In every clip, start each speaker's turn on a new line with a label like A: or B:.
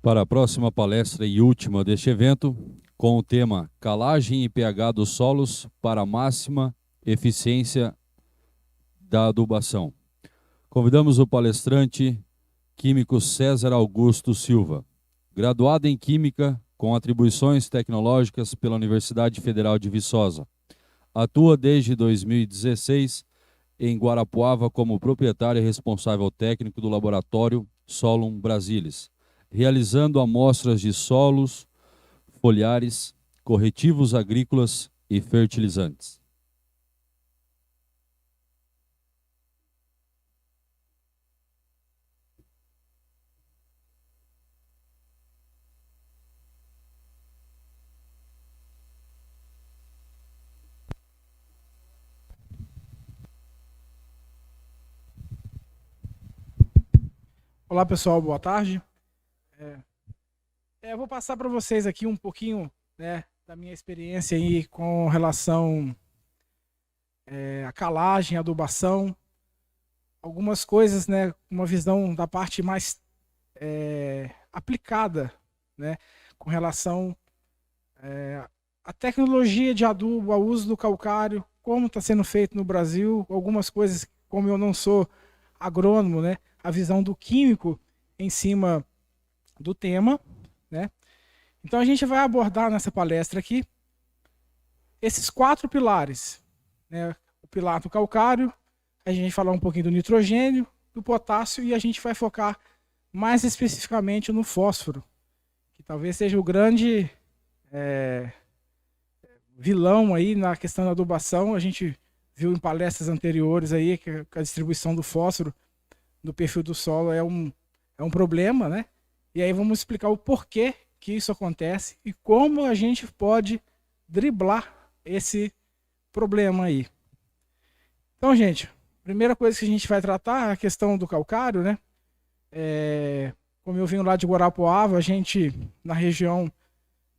A: Para a próxima palestra e última deste evento, com o tema Calagem e pH dos solos para máxima eficiência da adubação. Convidamos o palestrante químico César Augusto Silva, graduado em Química com atribuições tecnológicas pela Universidade Federal de Viçosa. Atua desde 2016 em Guarapuava como proprietário e responsável técnico do laboratório Solum Brasilis, realizando amostras de solos, foliares, corretivos agrícolas e fertilizantes.
B: Olá pessoal, boa tarde. Eu vou passar para vocês aqui um pouquinho, da minha experiência aí com relação à calagem, adubação, algumas coisas, uma visão da parte mais aplicada, com relação à tecnologia de adubo, ao uso do calcário, como está sendo feito no Brasil, algumas coisas, como eu não sou agrônomo, a visão do químico em cima do tema, Então a gente vai abordar nessa palestra aqui esses 4 pilares, o pilar do calcário, a gente vai falar um pouquinho do nitrogênio, do potássio e a gente vai focar mais especificamente no fósforo, que talvez seja o grande vilão aí na questão da adubação. A gente viu em palestras anteriores aí que a distribuição do fósforo no perfil do solo é um problema, E aí vamos explicar o porquê que isso acontece e como a gente pode driblar esse problema aí. Então, gente, primeira coisa que a gente vai tratar é a questão do calcário, Como eu venho lá de Guarapuava, a gente, na região,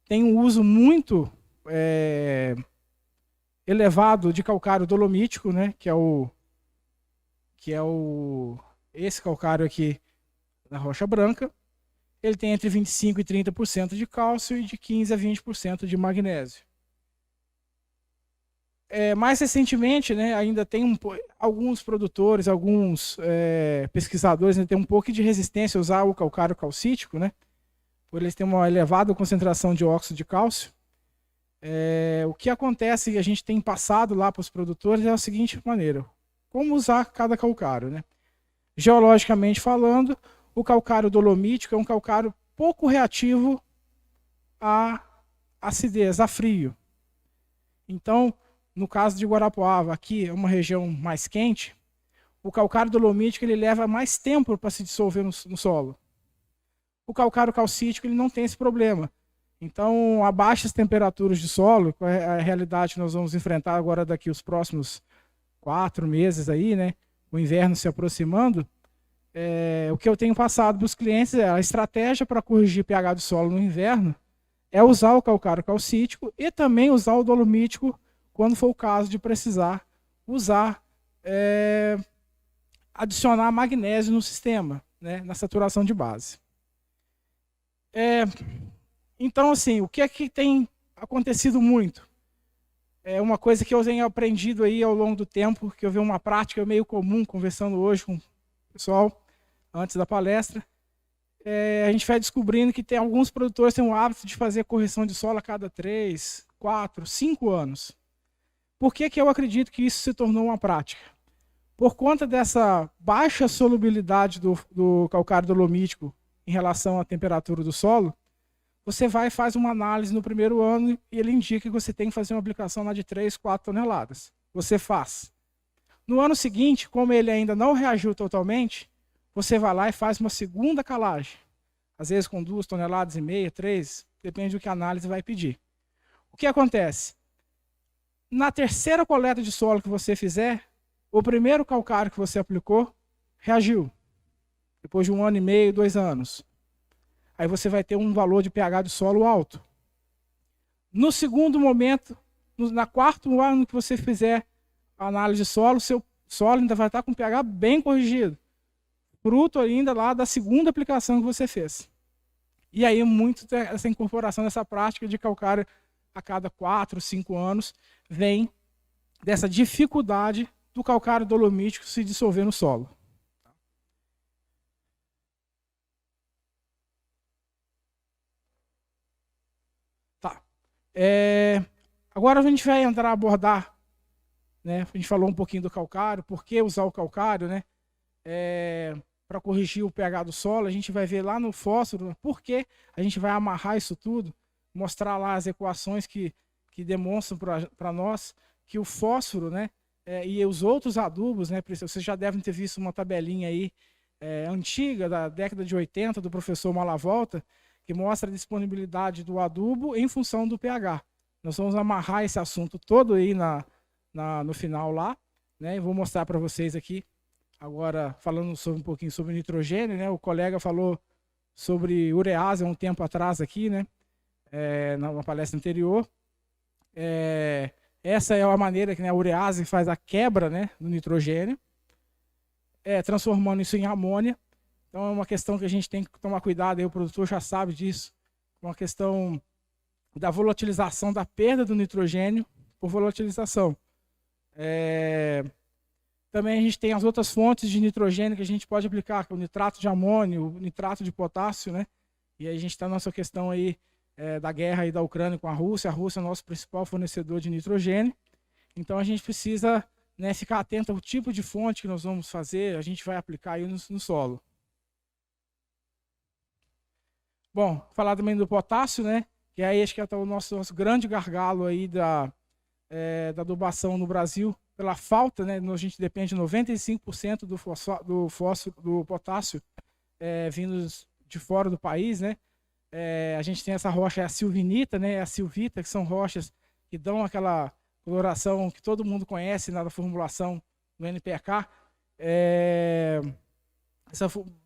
B: tem um uso muito elevado de calcário dolomítico, que é esse calcário aqui da rocha branca. Ele tem entre 25% e 30% de cálcio e de 15% a 20% de magnésio. Mais recentemente, ainda tem alguns produtores, alguns pesquisadores têm um pouco de resistência a usar o calcário calcítico, por eles terem uma elevada concentração de óxido de cálcio. O que acontece e a gente tem passado lá para os produtores é a seguinte maneira: como usar cada calcário, Geologicamente falando, o calcário dolomítico é um calcário pouco reativo à acidez, a frio. Então, no caso de Guarapuava, aqui é uma região mais quente, o calcário dolomítico ele leva mais tempo para se dissolver no solo. O calcário calcítico ele não tem esse problema. Então, a baixas temperaturas de solo, que é a realidade que nós vamos enfrentar agora daqui os próximos 4 meses aí, o inverno se aproximando, o que eu tenho passado para os clientes é a estratégia para corrigir pH do solo no inverno é usar o calcário calcítico e também usar o dolomítico quando for o caso de precisar usar, adicionar magnésio no sistema, na saturação de base. Então, assim, o que é que tem acontecido muito? É uma coisa que eu tenho aprendido aí ao longo do tempo, que eu vi uma prática meio comum, conversando hoje com o pessoal, antes da palestra, a gente vai descobrindo que tem alguns produtores que têm o hábito de fazer correção de solo a cada 3, 4, 5 anos. Por que eu acredito que isso se tornou uma prática? Por conta dessa baixa solubilidade do calcário dolomítico em relação à temperatura do solo, você vai e faz uma análise no primeiro ano e ele indica que você tem que fazer uma aplicação lá de 3, 4 toneladas. Você faz. No ano seguinte, como ele ainda não reagiu totalmente, você vai lá e faz uma segunda calagem. Às vezes com 2,5 toneladas, 3, depende do que a análise vai pedir. O que acontece? Na terceira coleta de solo que você fizer, o primeiro calcário que você aplicou reagiu. Depois de 1 ano e meio, 2 anos. Aí você vai ter um valor de pH do solo alto. No segundo momento, na 4º ano que você fizer a análise de solo, seu solo ainda vai estar com pH bem corrigido. Fruto ainda lá da segunda aplicação que você fez. E aí muito essa incorporação dessa prática de calcário a cada 4, 5 anos vem dessa dificuldade do calcário dolomítico se dissolver no solo. Tá. Agora a gente vai entrar a abordar, né? A gente falou um pouquinho do calcário, por que usar o calcário, né? Para corrigir o pH do solo, a gente vai ver lá no fósforo por que a gente vai amarrar isso tudo, mostrar lá as equações que demonstram para nós que o fósforo, né, e os outros adubos, né, vocês já devem ter visto uma tabelinha aí antiga, da década de 80, do professor Malavolta, que mostra a disponibilidade do adubo em função do pH. Nós vamos amarrar esse assunto todo aí no final lá, né, e vou mostrar para vocês aqui, agora falando um pouquinho sobre nitrogênio, né, o colega falou sobre urease há um tempo atrás aqui, né, na palestra anterior. Essa é a maneira que, né, a urease faz a quebra, né, do nitrogênio, transformando isso em amônia. Então é uma questão que a gente tem que tomar cuidado, aí o produtor já sabe disso, uma questão da volatilização, da perda do nitrogênio por volatilização. Também a gente tem as outras fontes de nitrogênio que a gente pode aplicar, que é o nitrato de amônio, o nitrato de potássio, né? E aí a gente está nessa questão aí da guerra aí da Ucrânia com a Rússia. A Rússia é o nosso principal fornecedor de nitrogênio. Então a gente precisa, né, ficar atento ao tipo de fonte que nós vamos fazer, a gente vai aplicar aí no solo. Bom, falar também do potássio, né? Que aí acho que é o nosso grande gargalo aí da adubação no Brasil, pela falta, né? A gente depende de 95% do potássio vindos de fora do país, né? A gente tem essa rocha, a silvinita, né? A silvita, que são rochas que dão aquela coloração que todo mundo conhece na formulação do NPK,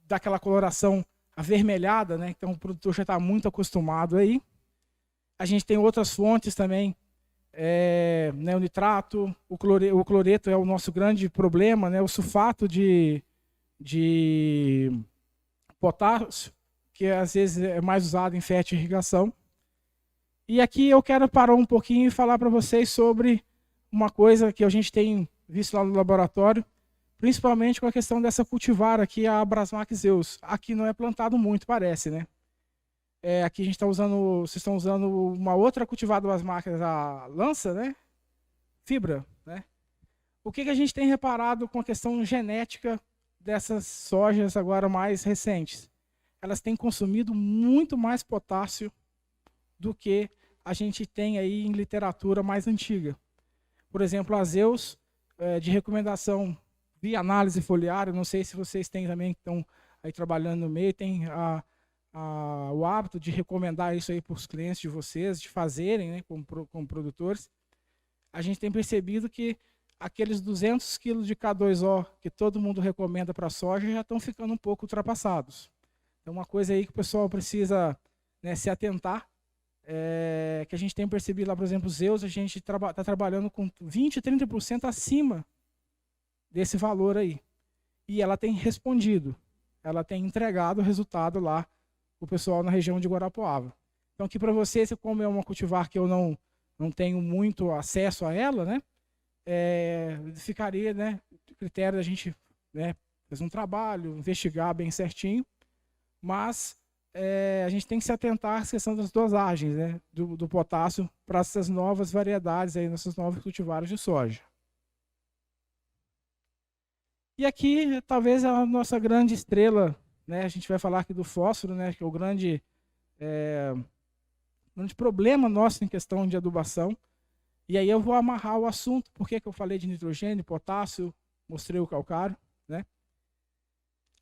B: dá aquela coloração avermelhada, né? Então o produtor já está muito acostumado aí. A gente tem outras fontes também, né, o nitrato, o cloreto é o nosso grande problema, né? O sulfato de potássio, que às vezes é mais usado em fertirrigação. E aqui eu quero parar um pouquinho e falar para vocês sobre uma coisa que a gente tem visto lá no laboratório, principalmente com a questão dessa cultivar aqui, a Abrasmax zeus. Aqui não é plantado muito, parece, né? Aqui a gente está usando, vocês estão usando uma outra cultivar das marcas, a Lança, né? Fibra, né? O que a gente tem reparado com a questão genética dessas sojas agora mais recentes? Elas têm consumido muito mais potássio do que a gente tem aí em literatura mais antiga. Por exemplo, a Zeus, de recomendação via análise foliar, não sei se vocês têm também, que estão aí trabalhando no meio, tem o hábito de recomendar isso aí para os clientes de vocês, de fazerem, né, como produtores. A gente tem percebido que aqueles 200 kg de K2O que todo mundo recomenda para a soja já estão ficando um pouco ultrapassados. Então, uma coisa aí que o pessoal precisa, né, se atentar, que a gente tem percebido lá, por exemplo, o Zeus, a gente está trabalhando com 20%, 30% acima desse valor aí. E ela tem respondido, ela tem entregado o resultado lá o pessoal na região de Guarapuava. Então aqui para vocês, como é uma cultivar que eu não tenho muito acesso a ela, né, ficaria, né, critério da gente, né, fazer um trabalho, investigar bem certinho, mas a gente tem que se atentar à questão das dosagens, né, do potássio para essas novas variedades, aí, nessas novas cultivares de soja. E aqui, talvez, a nossa grande estrela, né, a gente vai falar aqui do fósforo, né, que é o grande problema nosso em questão de adubação. E aí eu vou amarrar o assunto, por que eu falei de nitrogênio, potássio, mostrei o calcário, né?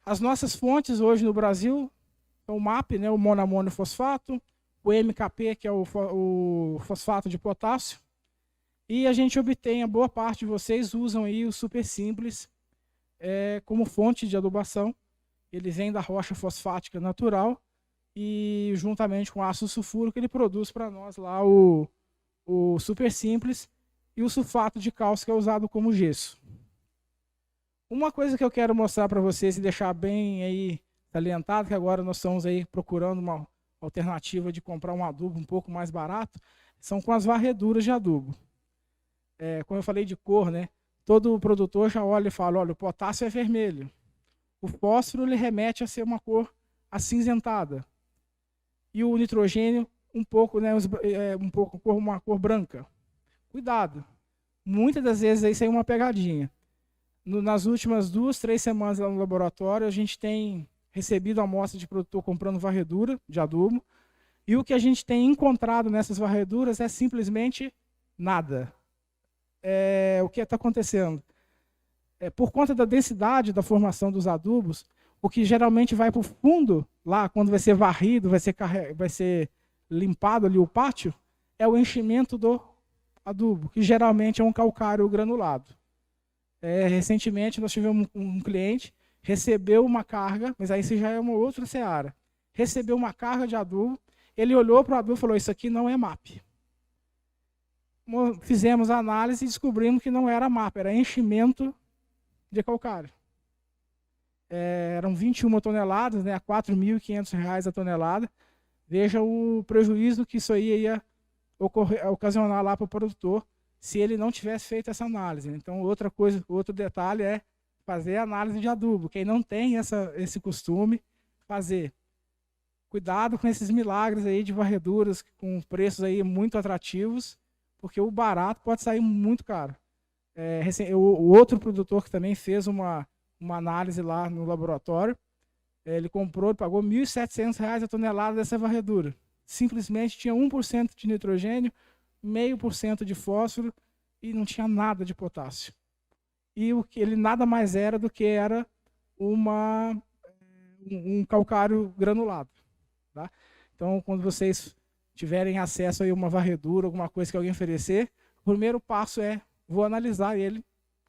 B: As nossas fontes hoje no Brasil são o MAP, né, o monoamônio fosfato, o MKP, que é o fosfato de potássio, e a gente obtém, a boa parte de vocês usam aí o super simples como fonte de adubação. Ele vem da rocha fosfática natural e juntamente com o ácido sulfúrico ele produz para nós lá o super simples e o sulfato de cálcio que é usado como gesso. Uma coisa que eu quero mostrar para vocês e deixar bem aí salientado, que agora nós estamos aí procurando alternativa de comprar um adubo um pouco mais barato, são com as varreduras de adubo. Como eu falei de cor, né? Todo produtor já olha e fala, olha, o potássio é vermelho. O fósforo ele remete a ser uma cor acinzentada. E o nitrogênio um pouco, né, uma cor branca. Cuidado. Muitas das vezes isso aí é uma pegadinha. Nas últimas 2, 3 semanas lá no laboratório, a gente tem recebido amostra de produtor comprando varredura de adubo. E o que a gente tem encontrado nessas varreduras é simplesmente nada. O que está acontecendo? Por conta da densidade da formação dos adubos, o que geralmente vai para o fundo, lá quando vai ser varrido, vai ser limpado ali o pátio, é o enchimento do adubo, que geralmente é um calcário granulado. Recentemente nós tivemos um cliente, recebeu uma carga, mas aí isso já é uma outra seara, recebeu uma carga de adubo, ele olhou para o adubo e falou, isso aqui não é MAP. Fizemos a análise e descobrimos que não era MAP, era enchimento de calcário. Eram 21 toneladas, né, a R$ 4.500 a tonelada. Veja o prejuízo que isso aí ia ocasionar lá para o produtor se ele não tivesse feito essa análise. Então, outro detalhe é fazer a análise de adubo. Quem não tem esse costume, fazer. Cuidado com esses milagres aí de varreduras com preços aí muito atrativos, porque o barato pode sair muito caro. O outro produtor que também fez uma análise lá no laboratório, ele comprou, pagou R$ 1.700 a tonelada dessa varredura. Simplesmente tinha 1% de nitrogênio, 0,5% de fósforo e não tinha nada de potássio. E ele nada mais era do que era um calcário granulado. Tá? Então, quando vocês tiverem acesso a uma varredura, alguma coisa que alguém oferecer, o primeiro passo é, vou analisar ele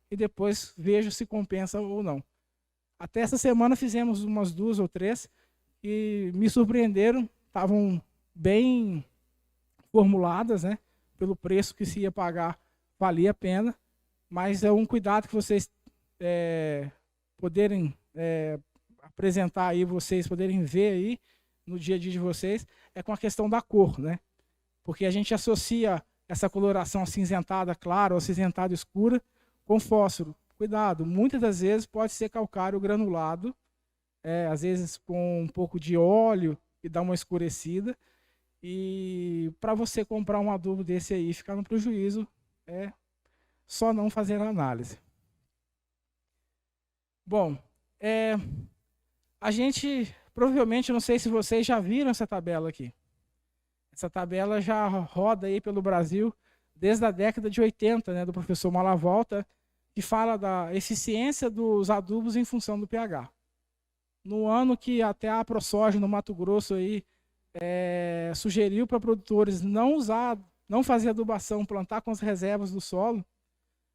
B: e depois vejo se compensa ou não. Até essa semana fizemos umas 2 ou 3 e me surpreenderam, estavam bem formuladas, né? Pelo preço que se ia pagar, valia a pena, mas é um cuidado que vocês poderem apresentar aí, vocês poderem ver aí no dia a dia de vocês, é com a questão da cor, né? Porque a gente associa essa coloração acinzentada clara ou acinzentada escura com fósforo. Cuidado, muitas das vezes pode ser calcário granulado, às vezes com um pouco de óleo e dá uma escurecida. E para você comprar um adubo desse aí e ficar no prejuízo, é só não fazer a análise. Bom, a gente, provavelmente, não sei se vocês já viram essa tabela aqui. Essa tabela já roda aí pelo Brasil desde a década de 80, né, do professor Malavolta, que fala da eficiência dos adubos em função do pH. No ano que até a ProSoja no Mato Grosso aí, sugeriu para produtores não fazer adubação, plantar com as reservas do solo,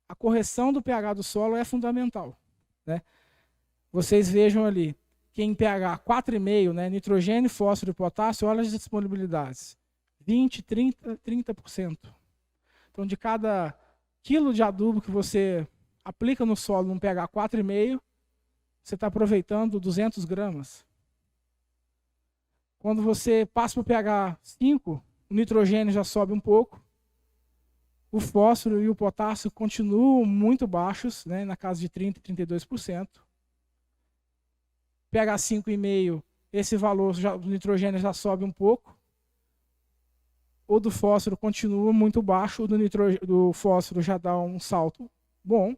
B: a correção do pH do solo é fundamental. Né? Vocês vejam ali, que em pH 4,5, né, nitrogênio, fósforo e potássio, olha as disponibilidades. 20%, 30%, 30%. Então, de cada quilo de adubo que você aplica no solo num pH 4,5, você está aproveitando 200 gramas. Quando você passa para o pH 5, o nitrogênio já sobe um pouco, o fósforo e o potássio continuam muito baixos, né, na casa de 30%, 32%. pH 5,5, esse valor do nitrogênio já sobe um pouco. O do fósforo continua muito baixo, o do fósforo já dá um salto bom.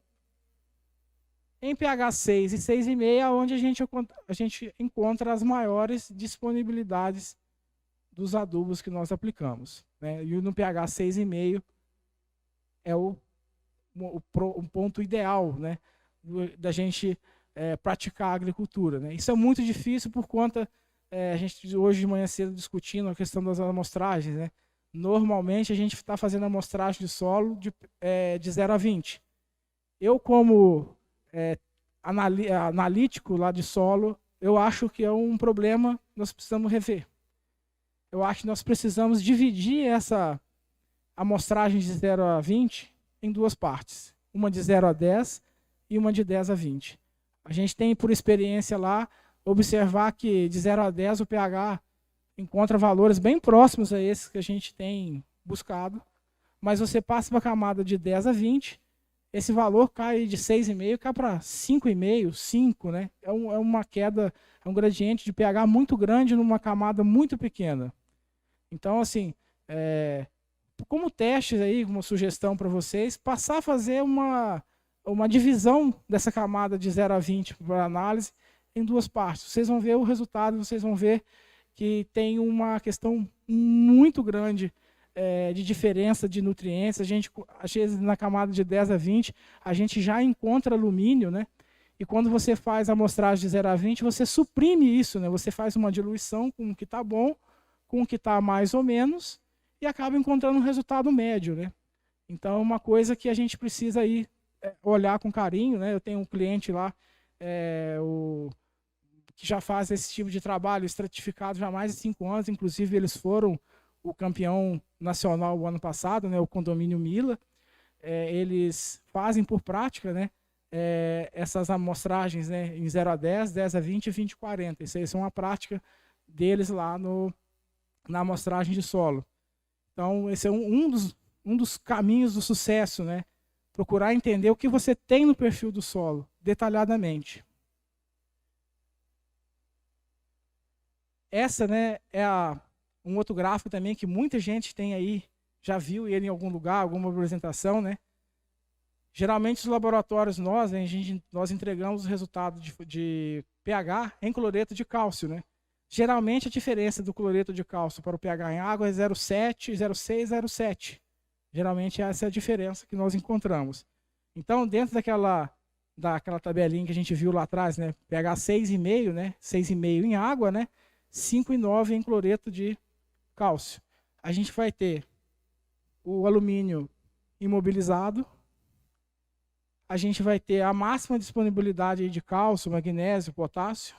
B: Em pH 6 e 6,5 é onde a gente encontra as maiores disponibilidades dos adubos que nós aplicamos. Né? E no pH 6,5 é o ponto ideal, né, da gente praticar a agricultura. Né? Isso é muito difícil por conta, a gente hoje de manhã cedo discutindo a questão das amostragens. Né? Normalmente a gente está fazendo amostragem de solo de 0 a 20. Eu, como analítico lá de solo, eu acho que é um problema que nós precisamos rever. Eu acho que nós precisamos dividir essa amostragem de 0 a 20 em 2 partes. Uma de 0 a 10 e uma de 10 a 20. A gente tem, por experiência lá, observar que de 0 a 10 o pH encontra valores bem próximos a esses que a gente tem buscado, mas você passa para a camada de 10 a 20, esse valor cai de 6,5, cai para 5,5, 5, né? É uma queda, é um gradiente de pH muito grande numa camada muito pequena. Então, assim, como teste aí, uma sugestão para vocês, passar a fazer uma divisão dessa camada de 0 a 20 para análise em duas partes. Vocês vão ver o resultado, vocês vão ver que tem uma questão muito grande de diferença de nutrientes. A gente, às vezes, na camada de 10 a 20, a gente já encontra alumínio, né? E quando você faz a amostragem de 0 a 20, você suprime isso, né? Você faz uma diluição com o que está bom, com o que está mais ou menos, e acaba encontrando um resultado médio, né? Então, é uma coisa que a gente precisa aí olhar com carinho, né? Eu tenho um cliente lá, que já faz esse tipo de trabalho estratificado já há mais de 5 anos, inclusive eles foram o campeão nacional o ano passado, né? O Condomínio Mila. Eles fazem por prática, né? Essas amostragens, né? Em 0 a 10, 10 a 20 e 20 a 40. Isso aí é uma prática deles lá na amostragem de solo. Então, esse é um dos caminhos do sucesso, né? Procurar entender o que você tem no perfil do solo, detalhadamente. Essa, né, um outro gráfico também que muita gente tem aí, já viu ele em algum lugar, alguma apresentação, né? Geralmente, os laboratórios, nós entregamos os resultados de pH em cloreto de cálcio, né? Geralmente, a diferença do cloreto de cálcio para o pH em água é 0,7, 0,6, 0,7. Geralmente, essa é a diferença que nós encontramos. Então, dentro daquela tabelinha que a gente viu lá atrás, né? pH 6,5, né? 6,5 em água, né? 5,9 em cloreto de cálcio. A gente vai ter o alumínio imobilizado, a gente vai ter a máxima disponibilidade de cálcio, magnésio, potássio,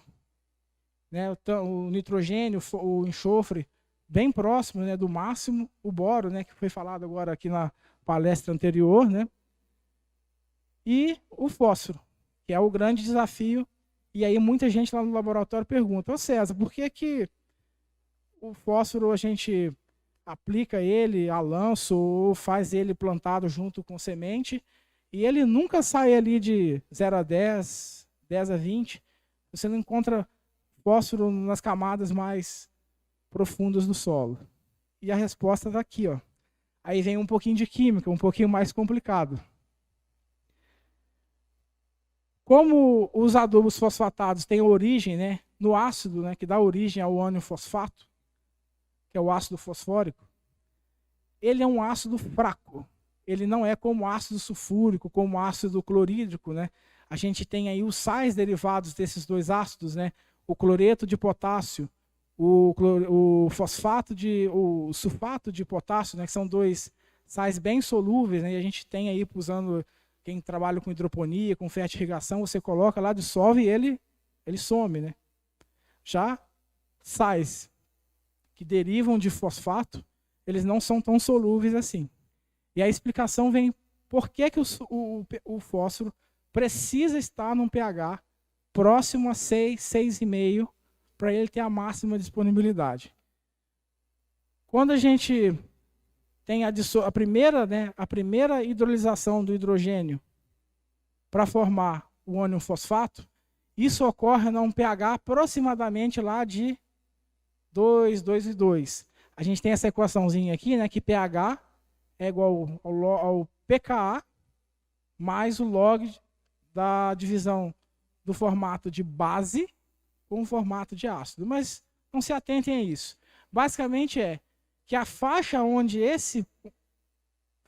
B: né? O nitrogênio, o enxofre, bem próximo, né, do máximo, o boro, né, que foi falado agora aqui na palestra anterior, né? E o fósforo, que é o grande desafio. E aí muita gente lá no laboratório pergunta: ô César, por que o fósforo a gente aplica ele a lanço ou faz ele plantado junto com semente e ele nunca sai ali de 0 a 10, 10 a 20? Você não encontra fósforo nas camadas mais profundas do solo. E a resposta está aqui, ó. Aí vem um pouquinho de química, um pouquinho mais complicado. Como os adubos fosfatados têm origem, né, no ácido, né, que dá origem ao ânion fosfato, que é o ácido fosfórico, ele é um ácido fraco. Ele não é como ácido sulfúrico, como ácido clorídrico, né? A gente tem aí os sais derivados desses dois ácidos, né? O cloreto de potássio, o sulfato de potássio, né? Que são dois sais bem solúveis, né? E a gente tem aí, usando, quem trabalha com hidroponia, com fertirrigação, você coloca lá, dissolve e ele some, né? Já sais que derivam de fosfato, eles não são tão solúveis assim. E a explicação vem por que o fósforo precisa estar num pH próximo a 6, 6,5, para ele ter a máxima disponibilidade. Quando a gente tem a primeira hidrolisação do hidrogênio para formar o ânion fosfato, isso ocorre num pH aproximadamente lá de 2, 2,2. A gente tem essa equaçãozinha aqui, né, que pH é igual ao pKa mais o log da divisão do formato de base com o formato de ácido. Mas não se atentem a isso. Basicamente é que a faixa onde esse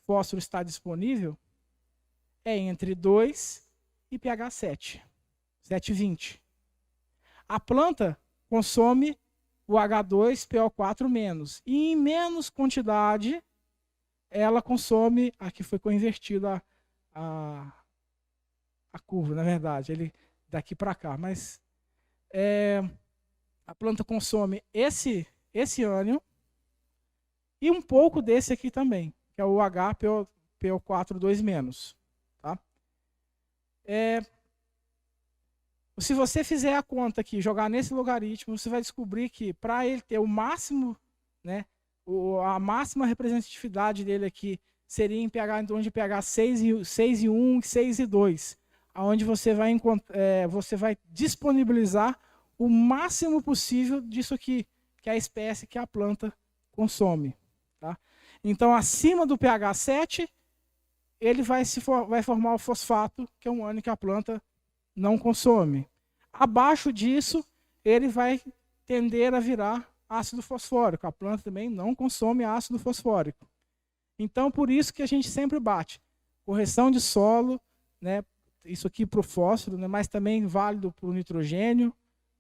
B: fósforo está disponível é entre 2 e pH 7, 7,20. A planta consome o H2PO4-, e em menos quantidade ela consome, aqui foi invertida a curva, na verdade, ele daqui para cá, mas a planta consome esse ânion e um pouco desse aqui também, que é o HPO4-, tá? Se você fizer a conta aqui, jogar nesse logaritmo, você vai descobrir que para ele ter o máximo, né, a máxima representatividade dele aqui seria em pH, então de pH 6,1 e 6,2, aonde você vai disponibilizar o máximo possível disso aqui, que é a espécie que a planta consome. Tá? Então, acima do pH 7, ele vai formar o fosfato, que é um ano que a planta não consome. Abaixo disso, ele vai tender a virar ácido fosfórico. A planta também não consome ácido fosfórico. Então, por isso que a gente sempre bate. Correção de solo, né, isso aqui para o fósforo, né, mas também válido para o nitrogênio,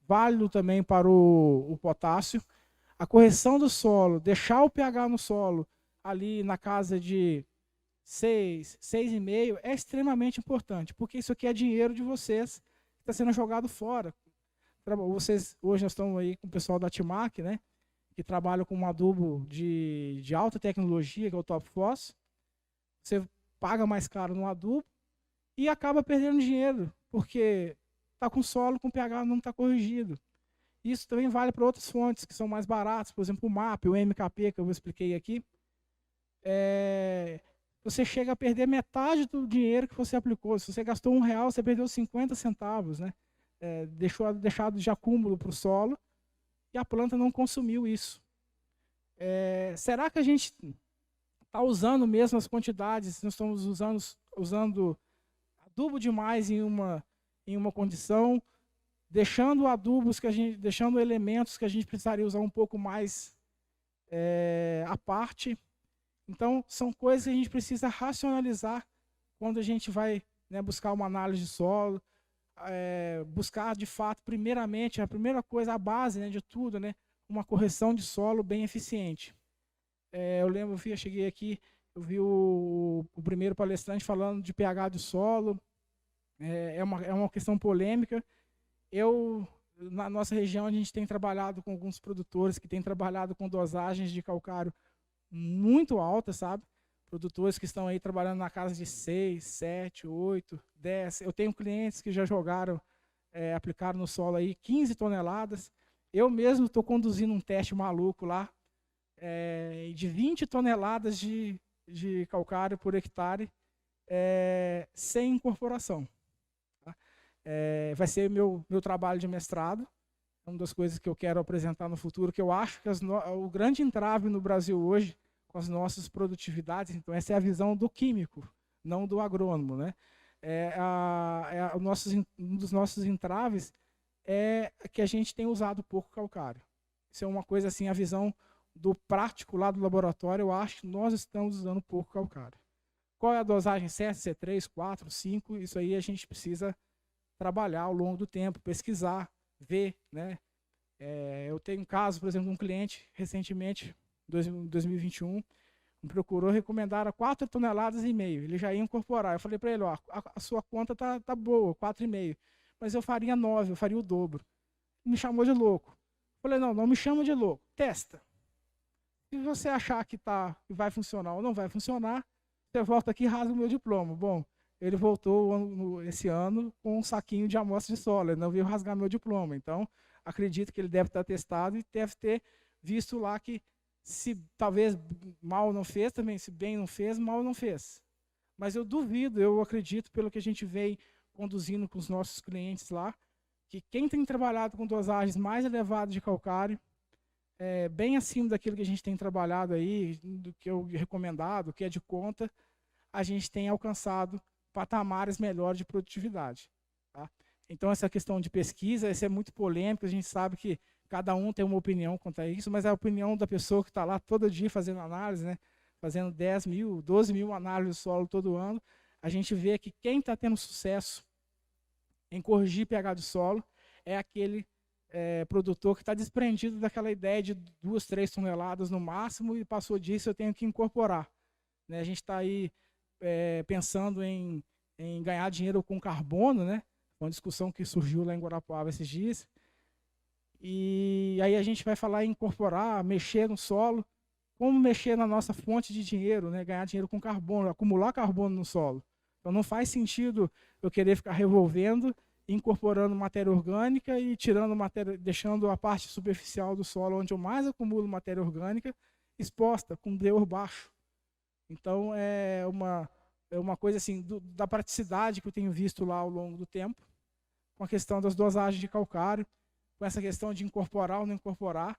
B: válido também para o potássio. A correção do solo, deixar o pH no solo ali na casa de 6, 6,5 é extremamente importante, porque isso aqui é dinheiro de vocês que está sendo jogado fora. Hoje nós estamos aí com o pessoal da Timac, né, que trabalha com um adubo de alta tecnologia, que é o Top Phos. Você paga mais caro no adubo e acaba perdendo dinheiro, porque está com solo, com pH não está corrigido. Isso também vale para outras fontes que são mais baratas, por exemplo, o MAP, o MKP, que eu expliquei aqui. Você chega a perder metade do dinheiro que você aplicou. Se você gastou R$1, você perdeu 50 centavos, né? Deixado de acúmulo para o solo, e a planta não consumiu isso. Será que a gente está usando mesmo as quantidades? Nós estamos usando adubo demais em uma condição, deixando deixando elementos que a gente precisaria usar um pouco mais à parte. Então, são coisas que a gente precisa racionalizar quando a gente vai, né, buscar uma análise de solo, buscar, de fato, primeiramente, a primeira coisa, a base, né, de tudo, né, uma correção de solo bem eficiente. Eu cheguei aqui, eu vi o primeiro palestrante falando de pH do solo, é uma questão polêmica. Na nossa região, a gente tem trabalhado com alguns produtores que têm trabalhado com dosagens de calcário muito altas, sabe? Produtores que estão aí trabalhando na casa de 6, 7, 8, 10. Eu tenho clientes que já aplicaram no solo aí 15 toneladas. Eu mesmo estou conduzindo um teste maluco lá, de 20 toneladas de calcário por hectare, sem incorporação. Tá? Vai ser meu trabalho de mestrado. É uma das coisas que eu quero apresentar no futuro, que eu acho que o grande entrave no Brasil hoje, com as nossas produtividades, então essa é a visão do químico, não do agrônomo, né? Um dos nossos entraves é que a gente tem usado pouco calcário. Isso é uma coisa assim, a visão do prático lá do laboratório, eu acho que nós estamos usando pouco calcário. Qual é a dosagem certa? C3, 4, 5, isso aí a gente precisa trabalhar ao longo do tempo, pesquisar, ver, né? Eu tenho um caso, por exemplo, um cliente recentemente, em 2021, me procurou, recomendaram 4,5 toneladas, ele já ia incorporar. Eu falei para ele, ó, a sua conta tá boa, 4,5, mas eu faria 9, eu faria o dobro. Me chamou de louco. Eu falei, não me chama de louco, testa. Se você achar que vai funcionar ou não vai funcionar, você volta aqui e rasga o meu diploma. Bom, ele voltou esse ano com um saquinho de amostra de solo, ele não veio rasgar meu diploma. Então, acredito que ele deve estar testado e deve ter visto lá que, se talvez mal não fez, também se bem não fez, mal não fez. Mas eu duvido, eu acredito, pelo que a gente vem conduzindo com os nossos clientes lá, que quem tem trabalhado com dosagens mais elevadas de calcário, bem acima daquilo que a gente tem trabalhado aí, do que eu recomendado, que é de conta, a gente tem alcançado patamares melhores de produtividade. Tá? Então, essa questão de pesquisa, isso é muito polêmico, a gente sabe que cada um tem uma opinião quanto a isso, mas é a opinião da pessoa que está lá todo dia fazendo análise, né? Fazendo 10 mil, 12 mil análises de solo todo ano, a gente vê que quem está tendo sucesso em corrigir pH do solo é aquele produtor que está desprendido daquela ideia de 2, 3 toneladas no máximo e passou disso eu tenho que incorporar. Né? A gente está aí pensando em ganhar dinheiro com carbono, né? Uma discussão que surgiu lá em Guarapuava esses dias. E aí a gente vai falar em incorporar, mexer no solo, como mexer na nossa fonte de dinheiro, né? Ganhar dinheiro com carbono, acumular carbono no solo. Então não faz sentido eu querer ficar revolvendo incorporando matéria orgânica e tirando matéria, deixando a parte superficial do solo, onde eu mais acumulo matéria orgânica, exposta, com teor baixo. Então, é uma coisa assim, da praticidade que eu tenho visto lá ao longo do tempo, com a questão das dosagens de calcário, com essa questão de incorporar ou não incorporar.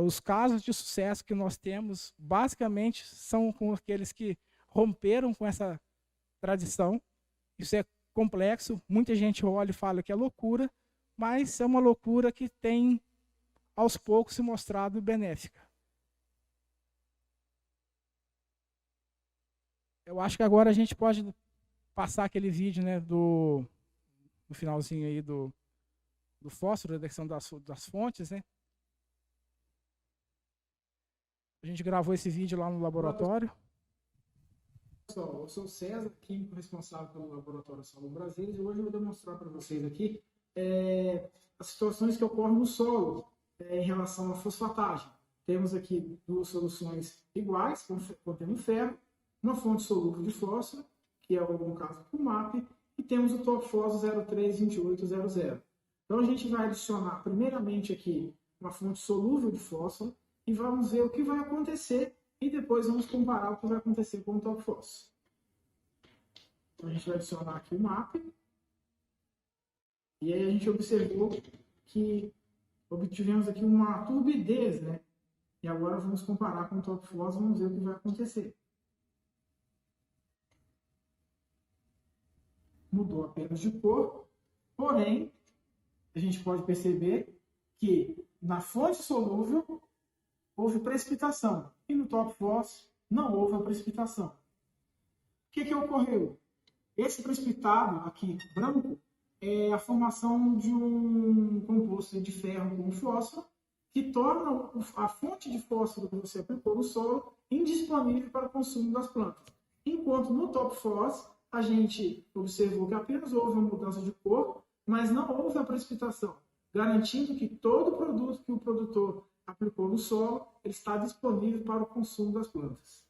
B: Os casos de sucesso que nós temos, basicamente, são com aqueles que romperam com essa tradição. Isso é complexo, muita gente olha e fala que é loucura, mas é uma loucura que tem, aos poucos, se mostrado benéfica. Eu acho que agora a gente pode passar aquele vídeo, né, do finalzinho aí do fósforo, da questão das fontes, né? A gente gravou esse vídeo lá no laboratório.
C: Pessoal, eu sou o César, químico responsável pelo Laboratório Solo Brasil, e hoje eu vou demonstrar para vocês aqui as situações que ocorrem no solo em relação à fosfatagem. Temos aqui duas soluções iguais, contendo ferro, uma fonte solúvel de fósforo, que é no caso o MAP, e temos o top fósforo 032800. Então a gente vai adicionar primeiramente aqui uma fonte solúvel de fósforo e vamos ver o que vai acontecer e depois vamos comparar o que vai acontecer com o top fósforo. Então a gente vai adicionar aqui o MAP e aí a gente observou que obtivemos aqui uma turbidez, né? E agora vamos comparar com o top fósforo, vamos ver o que vai acontecer. Mudou apenas de cor, porém, a gente pode perceber que na fonte solúvel houve precipitação e no top fósforo não houve a precipitação. O que ocorreu? Esse precipitado aqui, branco, é a formação de um composto de ferro com fósforo que torna a fonte de fósforo que você aplicou no solo indisponível para o consumo das plantas. Enquanto no top fósforo a gente observou que apenas houve uma mudança de cor, mas não houve a precipitação, garantindo que todo produto que o produtor aplicou no solo ele está disponível para o consumo das plantas.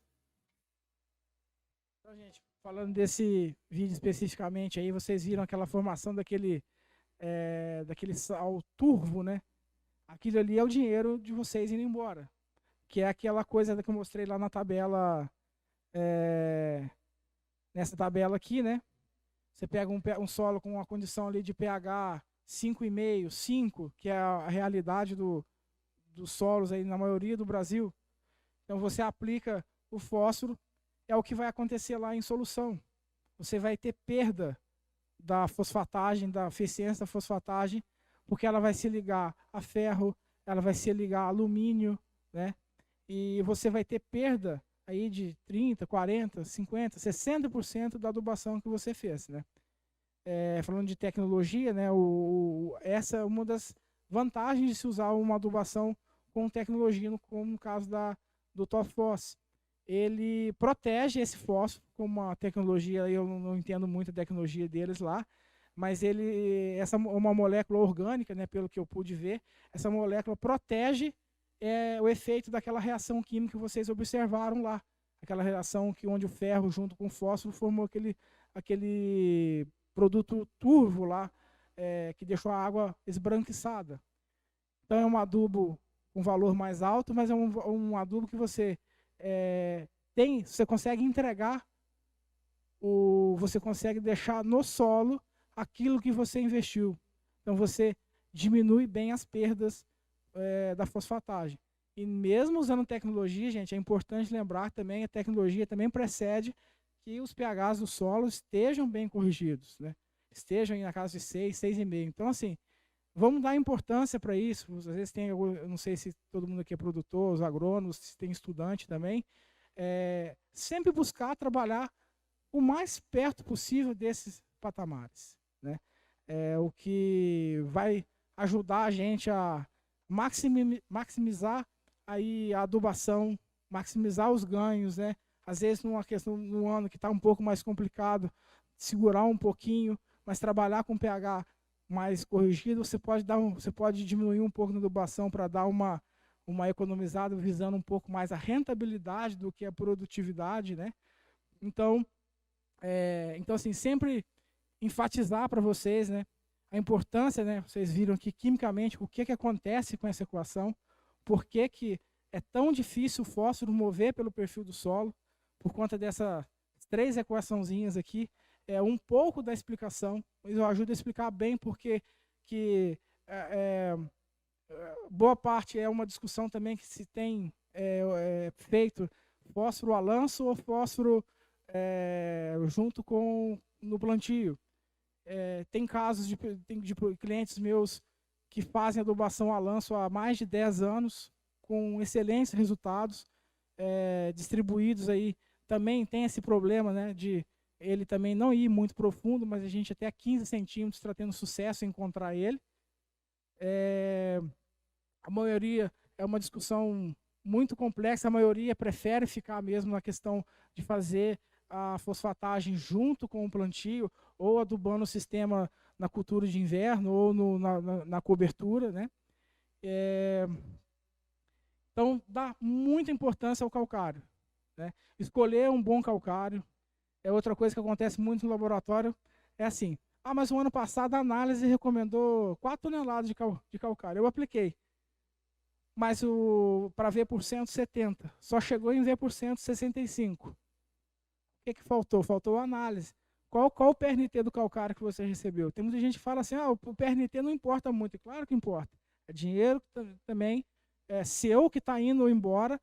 B: Então, gente, falando desse vídeo especificamente aí, vocês viram aquela formação daquele sal turvo, né? Aquilo ali é o dinheiro de vocês indo embora, que é aquela coisa que eu mostrei lá na tabela, nessa tabela aqui, né? Você pega um solo com uma condição ali de pH 5,5, 5, que é a realidade dos solos aí na maioria do Brasil. Então você aplica o fósforo, é o que vai acontecer lá em solução. Você vai ter perda da fosfatagem, da eficiência da fosfatagem, porque ela vai se ligar a ferro, ela vai se ligar a alumínio, né? E você vai ter perda aí de 30, 40, 50, 60% da adubação que você fez, né? Falando de tecnologia, né? Essa é uma das vantagens de se usar uma adubação com tecnologia, como no caso do top fósforo. Ele protege esse fósforo com uma tecnologia, eu não entendo muito a tecnologia deles lá, mas essa uma molécula orgânica, né, pelo que eu pude ver, essa molécula protege o efeito daquela reação química que vocês observaram lá, aquela reação onde o ferro junto com o fósforo formou aquele produto turvo lá, que deixou a água esbranquiçada. Então é um adubo com valor mais alto, mas é um adubo que você você consegue entregar, você consegue deixar no solo aquilo que você investiu. Então você diminui bem as perdas da fosfatagem. E mesmo usando tecnologia, gente, é importante lembrar também, a tecnologia também precede que os pHs do solo estejam bem corrigidos, né? Estejam na casa de 6, 6,5. Então, assim, vamos dar importância para isso. Às vezes tem, eu não sei se todo mundo aqui é produtor, os agrônomos, se tem estudante também. Sempre buscar trabalhar o mais perto possível desses patamares, né? O que vai ajudar a gente a maximizar aí a adubação, maximizar os ganhos, né? Às vezes num ano que está um pouco mais complicado, segurar um pouquinho, mas trabalhar com pH mais corrigido, você pode diminuir um pouco na adubação para dar uma economizada, visando um pouco mais a rentabilidade do que a produtividade, né? Então assim, sempre enfatizar para vocês, né, a importância, né, vocês viram aqui quimicamente o que acontece com essa equação, por que é tão difícil o fósforo mover pelo perfil do solo, por conta dessas 3 equaçãozinhas aqui. É um pouco da explicação, mas eu ajudo a explicar bem porque boa parte é uma discussão também que se tem feito fósforo a lanço ou fósforo junto com no plantio. Tem casos de clientes meus que fazem adubação a lanço há mais de 10 anos, com excelentes resultados, distribuídos aí. Também tem esse problema, né, de ele também não ir muito profundo, mas a gente até 15 centímetros está tendo sucesso em encontrar ele. A maioria é uma discussão muito complexa, a maioria prefere ficar mesmo na questão de fazer a fosfatagem junto com o plantio, ou adubando o sistema na cultura de inverno, ou na cobertura, né? Então, dá muita importância ao calcário, né? Escolher um bom calcário é outra coisa que acontece muito no laboratório. É assim, mas o ano passado a análise recomendou 4 toneladas de calcário. Eu apliquei, mas para V%, 70. Só chegou em V%, 65. O que faltou? Faltou a análise. Qual o PRNT do calcário que você recebeu? Tem muita gente que fala assim, o PRNT não importa muito. E claro que importa. É dinheiro também seu que está indo embora,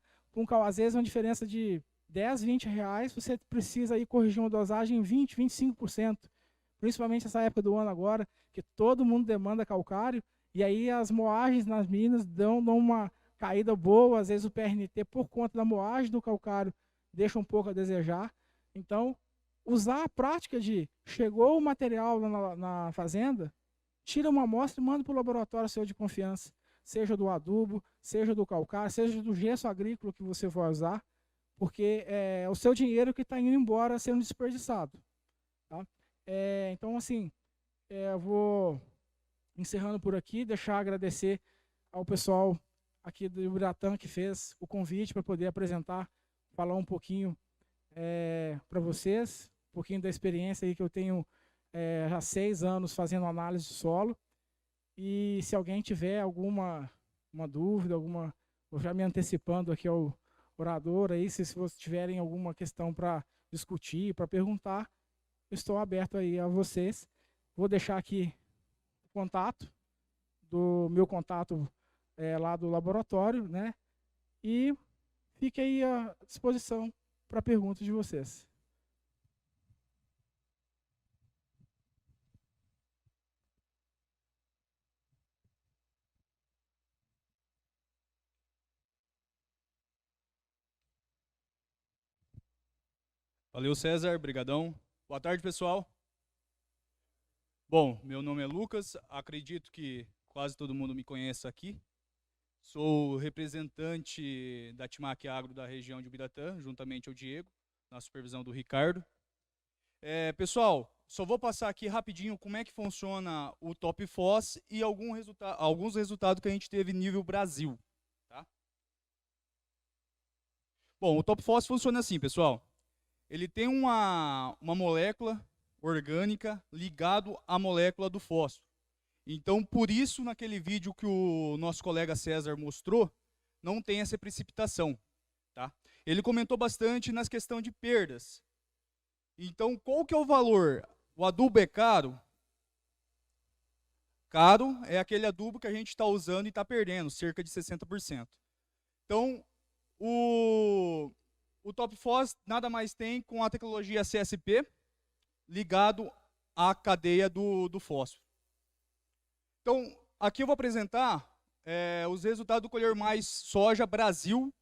B: às vezes uma diferença de 10, 20 reais, você precisa aí corrigir uma dosagem em 20, 25%. Principalmente nessa época do ano agora, que todo mundo demanda calcário, e aí as moagens nas minas dão uma caída boa, às vezes o PRNT, por conta da moagem do calcário, deixa um pouco a desejar. Então, usar a prática de chegou o material na fazenda, tira uma amostra e manda para o laboratório seu de confiança, seja do adubo, seja do calcário, seja do gesso agrícola que você vai usar, porque é o seu dinheiro que está indo embora sendo desperdiçado. Tá? Então, assim, eu vou encerrando por aqui, agradecer ao pessoal aqui do Ubiratã que fez o convite para poder apresentar, falar um pouquinho para vocês, um pouquinho da experiência aí que eu tenho já 6 anos fazendo análise de solo. E se alguém tiver alguma dúvida, eu já me antecipando aqui ao orador, aí, se vocês tiverem alguma questão para discutir, para perguntar, eu estou aberto aí a vocês. Vou deixar aqui o contato, meu contato lá do laboratório, né? E fique aí à disposição para perguntas de vocês.
D: Valeu, César, brigadão. Boa tarde, pessoal. Bom, meu nome é Lucas, acredito que quase todo mundo me conhece aqui. Sou representante da Timac Agro da região de Ubiratã, juntamente ao Diego, na supervisão do Ricardo. Pessoal, só vou passar aqui rapidinho como é que funciona o Top Fos e alguns resultados que a gente teve nível Brasil. Tá? Bom, o Top Fos funciona assim, pessoal. Ele tem uma molécula orgânica ligado à molécula do fósforo. Então, por isso, naquele vídeo que o nosso colega César mostrou, não tem essa precipitação. Tá? Ele comentou bastante nas questões de perdas. Então, qual que é o valor? O adubo é caro? Caro é aquele adubo que a gente está usando e está perdendo, cerca de 60%. Então, o Top Fos nada mais tem com a tecnologia CSP ligado à cadeia do fósforo. Então, aqui eu vou apresentar os resultados do Colher Mais Soja Brasil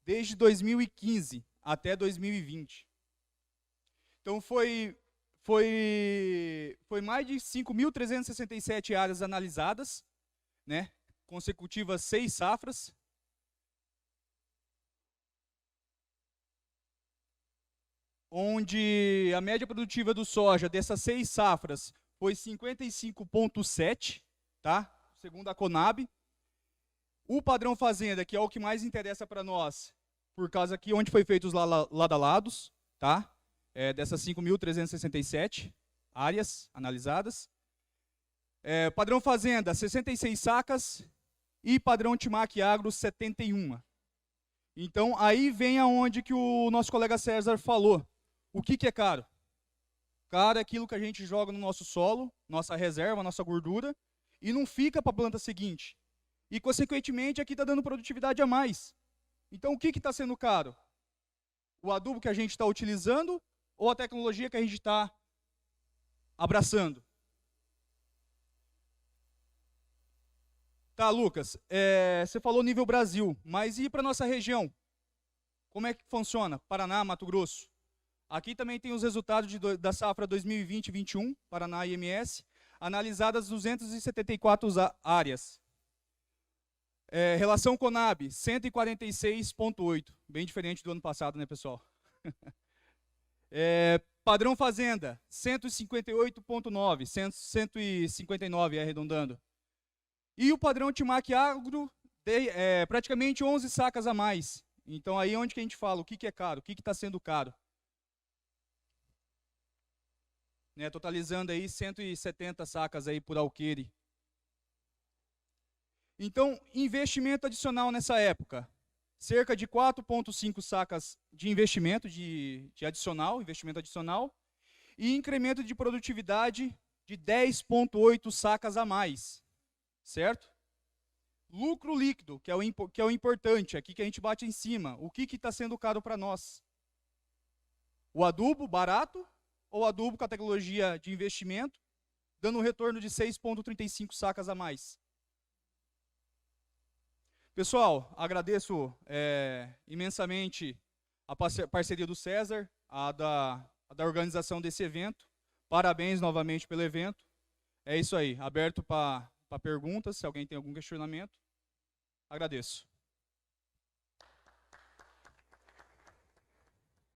D: desde 2015 até 2020. Então, foi mais de 5.367 áreas analisadas, né, consecutivas 6 safras. Onde a média produtiva do soja dessas 6 safras foi 55,7, tá? Segundo a Conab. O padrão fazenda, que é o que mais interessa para nós, por causa aqui onde foi feito os lado a lados, tá? Dessas 5.367 áreas analisadas. Padrão Fazenda, 66 sacas. E padrão Timac Agro, 71. Então, aí vem aonde que o nosso colega César falou. O que é caro? Caro é aquilo que a gente joga no nosso solo, nossa reserva, nossa gordura, e não fica para a planta seguinte. E, consequentemente, aqui está dando produtividade a mais. Então, o que está sendo caro? O adubo que a gente está utilizando ou a tecnologia que a gente está abraçando? Tá, Lucas, você falou nível Brasil, mas e para nossa região? Como é que funciona? Paraná, Mato Grosso? Aqui também tem os resultados da safra 2020-21, Paraná e IMS, analisadas 274 áreas. Relação Conab, 146,8, bem diferente do ano passado, né, pessoal? Padrão Fazenda, 158,9, 159 arredondando. E o padrão Timac Agro, praticamente 11 sacas a mais. Então aí é onde que a gente fala, o que é caro, o que está sendo caro. Totalizando aí 170 sacas aí por alqueire. Então, investimento adicional nessa época. Cerca de 4,5 sacas de investimento, investimento adicional, e incremento de produtividade de 10,8 sacas a mais. Certo? Lucro líquido, que é o importante, aqui que a gente bate em cima. O que está sendo caro para nós? O adubo barato ou adubo com a tecnologia de investimento, dando um retorno de 6,35 sacas a mais? Pessoal, agradeço imensamente a parceria do César, a da organização desse evento. Parabéns novamente pelo evento. É isso aí, aberto para perguntas, se alguém tem algum questionamento. Agradeço.